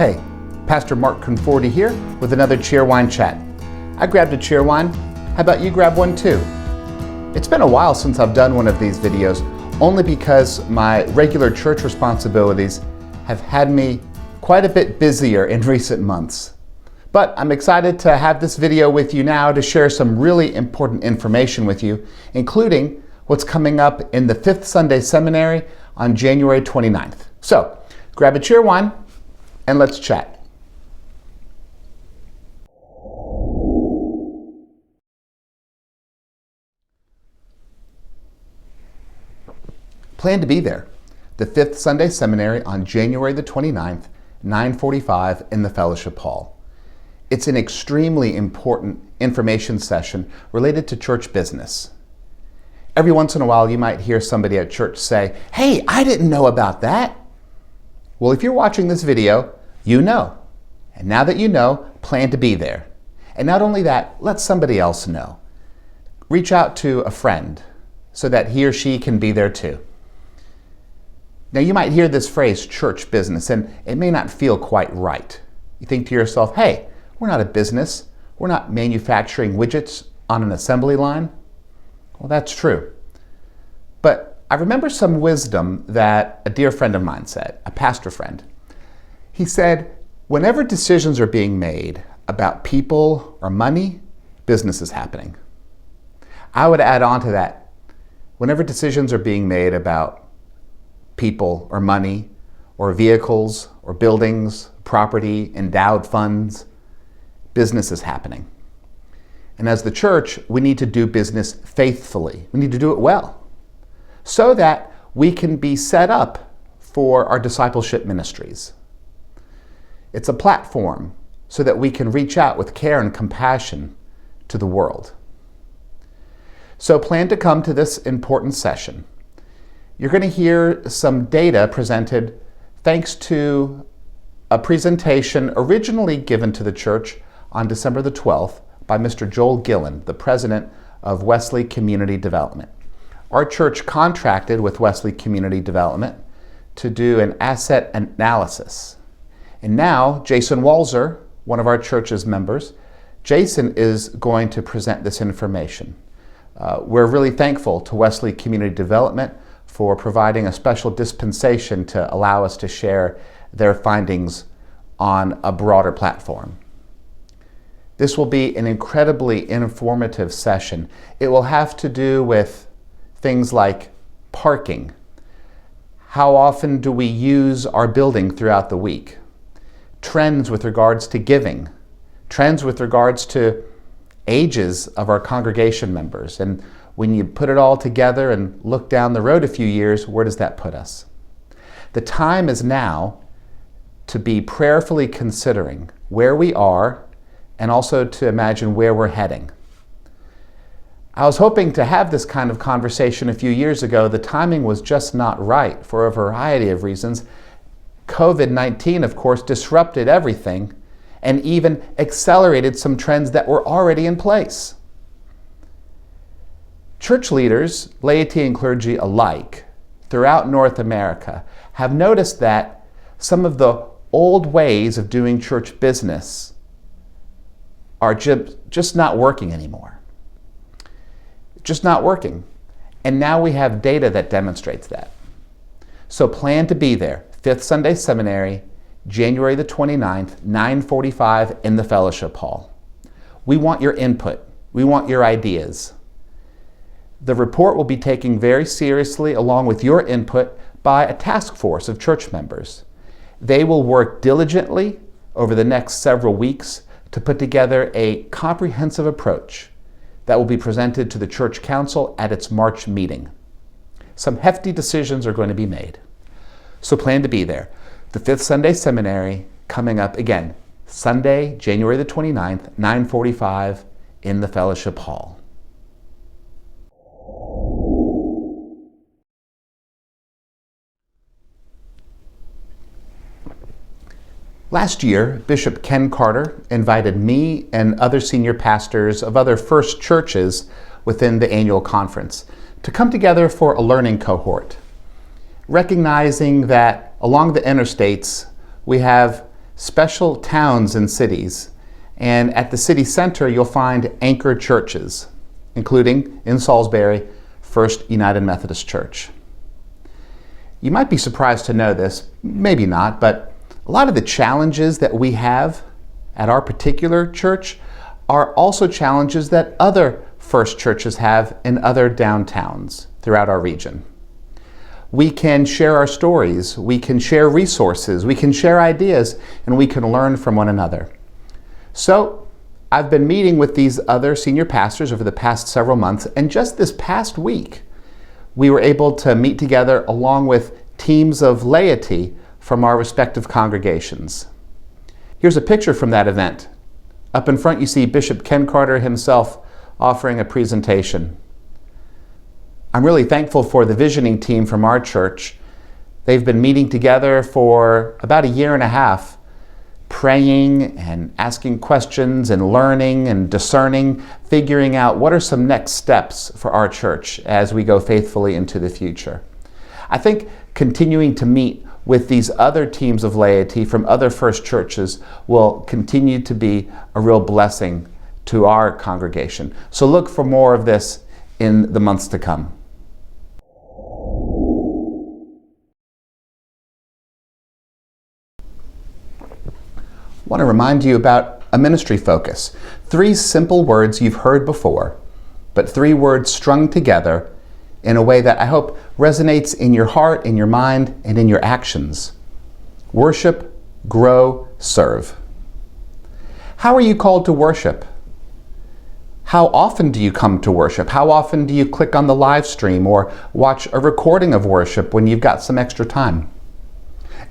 Hey, Pastor Mark Conforti here with another Cheerwine Chat. I grabbed a Cheerwine. How about you grab one too? It's been a while since I've done one of these videos, only because my regular church responsibilities have had me quite a bit busier in recent months. But I'm excited to have this video with you now to share some really important information with you, including what's coming up in the 5th Sunday Seminary on January 29th. So, grab a Cheerwine and let's chat. Plan to be there. The 5th Sunday Seminary on January the 29th, 9:45 in the Fellowship Hall. It's an extremely important information session related to church business. Every once in a while you might hear somebody at church say, "Hey, I didn't know about that." Well, if you're watching this video, you know. And now that you know, plan to be there. And not only that, let somebody else know. Reach out to a friend so that he or she can be there too. Now you might hear this phrase, church business, and it may not feel quite right. You think to yourself, hey, we're not a business. We're not manufacturing widgets on an assembly line. Well, that's true. But I remember some wisdom that a dear friend of mine said, a pastor friend. He said, whenever decisions are being made about people or money, business is happening. I would add on to that, whenever decisions are being made about people or money or vehicles or buildings, property, endowed funds, business is happening. And as the church, we need to do business faithfully. We need to do it well so that we can be set up for our discipleship ministries. It's a platform so that we can reach out with care and compassion to the world. So plan to come to this important session. You're going to hear some data presented thanks to a presentation originally given to the church on December the 12th by Mr. Joel Gillen, the president of Wesley Community Development. Our church contracted with Wesley Community Development to do an asset analysis. And now, Jason Walzer, one of our church's members, Jason is going to present this information. We're really thankful to Wesley Community Development for providing a special dispensation to allow us to share their findings on a broader platform. This will be an incredibly informative session. It will have to do with things like parking. How often do we use our building throughout the week? Trends with regards to giving, trends with regards to ages of our congregation members. And when you put it all together and look down the road a few years, where does that put us? The time is now to be prayerfully considering where we are and also to imagine where we're heading. I was hoping to have this kind of conversation a few years ago. The timing was just not right for a variety of reasons. COVID-19, of course, disrupted everything and even accelerated some trends that were already in place. Church leaders, laity and clergy alike, throughout North America have noticed that some of the old ways of doing church business are just not working anymore. Just not working. And now we have data that demonstrates that. So plan to be there. 5th Sunday Seminary, January the 29th, 9:45 in the Fellowship Hall. We want your input. We want your ideas. The report will be taken very seriously along with your input by a task force of church members. They will work diligently over the next several weeks to put together a comprehensive approach that will be presented to the Church Council at its March meeting. Some hefty decisions are going to be made. So plan to be there. The 5th Sunday Seminary coming up again, Sunday, January the 29th, 9:45 in the Fellowship Hall. Last year, Bishop Ken Carter invited me and other senior pastors of other First churches within the annual conference to come together for a learning cohort, recognizing that along the interstates we have special towns and cities. And at the city center, you'll find anchor churches, including in Salisbury, First United Methodist Church. You might be surprised to know this, maybe not, but a lot of the challenges that we have at our particular church are also challenges that other First churches have in other downtowns throughout our region. We can share our stories, we can share resources, we can share ideas, and we can learn from one another. So, I've been meeting with these other senior pastors over the past several months, and just this past week, we were able to meet together along with teams of laity from our respective congregations. Here's a picture from that event. Up in front you see Bishop Ken Carter himself offering a presentation. I'm really thankful for the visioning team from our church. They've been meeting together for about a year and a half, praying and asking questions and learning and discerning, figuring out what are some next steps for our church as we go faithfully into the future. I think continuing to meet with these other teams of laity from other First churches will continue to be a real blessing to our congregation. So look for more of this in the months to come. I want to remind you about a ministry focus. 3 simple words you've heard before, but 3 words strung together in a way that I hope resonates in your heart, in your mind, and in your actions. Worship, grow, serve. How are you called to worship? How often do you come to worship? How often do you click on the live stream or watch a recording of worship when you've got some extra time?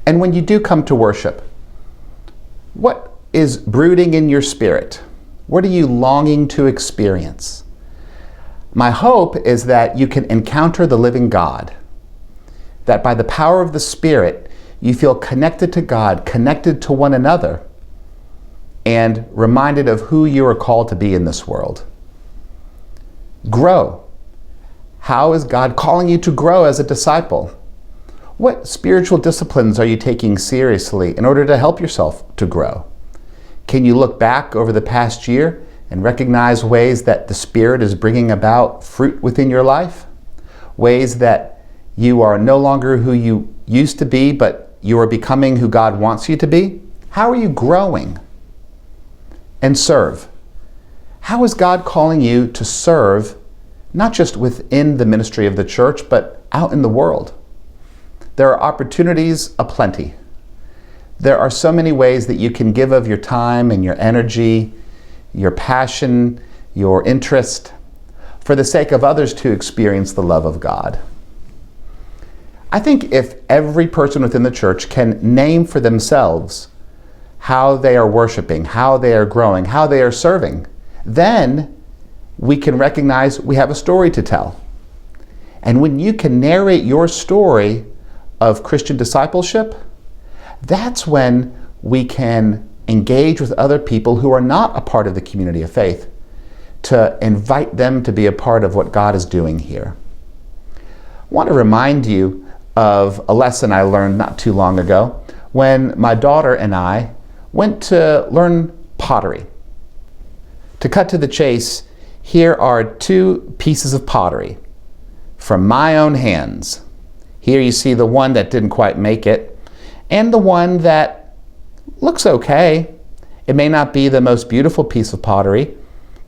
And when you do come to worship, what is brooding in your spirit? What are you longing to experience? My hope is that you can encounter the living God, that by the power of the Spirit, you feel connected to God, connected to one another, and reminded of who you are called to be in this world. Grow. How is God calling you to grow as a disciple? What spiritual disciplines are you taking seriously in order to help yourself to grow? Can you look back over the past year and recognize ways that the Spirit is bringing about fruit within your life? Ways that you are no longer who you used to be, but you are becoming who God wants you to be? How are you growing? And serve. How is God calling you to serve, not just within the ministry of the church, but out in the world? There are opportunities aplenty. There are so many ways that you can give of your time and your energy, your passion, your interest, for the sake of others to experience the love of God. I think if every person within the church can name for themselves how they are worshiping, how they are growing, how they are serving, then we can recognize we have a story to tell. And when you can narrate your story of Christian discipleship, that's when we can engage with other people who are not a part of the community of faith to invite them to be a part of what God is doing here. I want to remind you of a lesson I learned not too long ago when my daughter and I went to learn pottery. To cut to the chase, here are 2 pieces of pottery from my own hands. Here you see the one that didn't quite make it, and the one that looks okay. It may not be the most beautiful piece of pottery,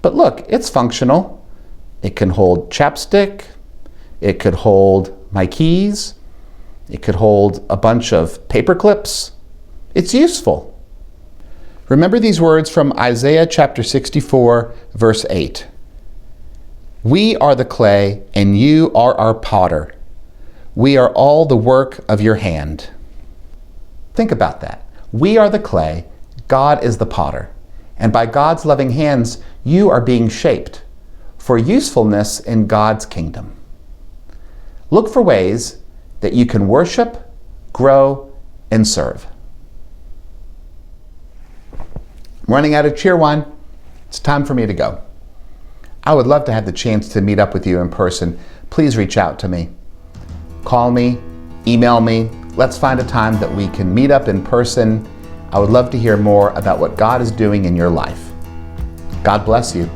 but look, it's functional. It can hold chapstick, it could hold my keys, it could hold a bunch of paper clips. It's useful. Remember these words from Isaiah chapter 64, verse 8. We are the clay, and you are our potter. We are all the work of your hand. Think about that. We are the clay, God is the potter. And by God's loving hands, you are being shaped for usefulness in God's kingdom. Look for ways that you can worship, grow, and serve. I'm running out of Cheerwine. It's time for me to go. I would love to have the chance to meet up with you in person. Please reach out to me. Call me, email me. Let's find a time that we can meet up in person. I would love to hear more about what God is doing in your life. God bless you.